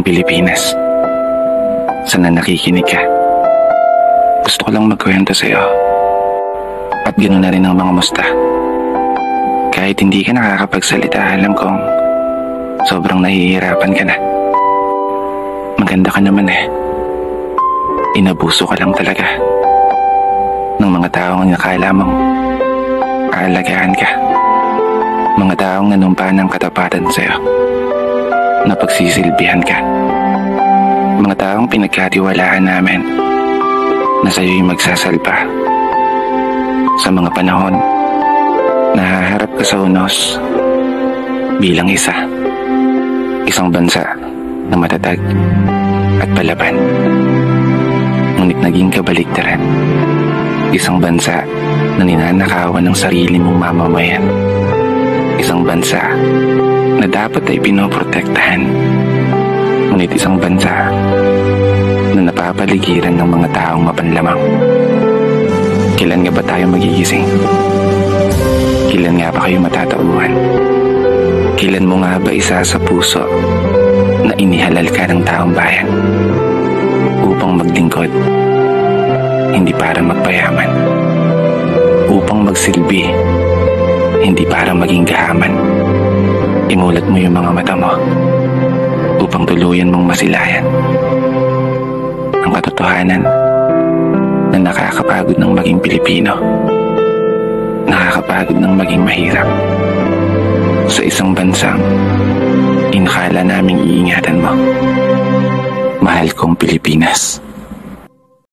Pilipinas. Sana nakikinig ka. Gusto ko lang magkwento sa'yo. At ganoon na rin ang mga musta. Kahit hindi ka nakakapagsalita, alam kong sobrang nahihirapan ka na. Maganda ka naman eh. Inabuso ka lang talaga ng mga taong nakala mong aalagaan ka. Mga taong nanumpa ng katapatan sa'yo, na pagsisilbihan ka. Mga taong pinagkatiwalaan namin na sa'yo'y magsasalba sa mga panahon na haharap ka sa unos bilang isang bansa na matatag at palaban. Ngunit naging kabaligtaran, isang bansa na ninanakawan ng sarili mong mamamayan. Isang bansa na dapat ay pinoprotektahan. Ngunit isang bansa na napapaligiran ng mga taong mapanlamang. Kailan nga ba tayo magigising? Kailan nga ba kayo matatauhan? Kailan mo nga ba isa sa puso na inihalal ka ng taong bayan upang maglingkod, hindi para magpayaman, upang magsilbi, hindi para maging gahaman? Imulat mo yung mga mata mo upang tuluyan mong masilayan ang katotohanan na nakakapagod ng maging Pilipino, nakakapagod ng maging mahirap sa isang bansang inakala naming iingatan mo. Mahal kong Pilipinas.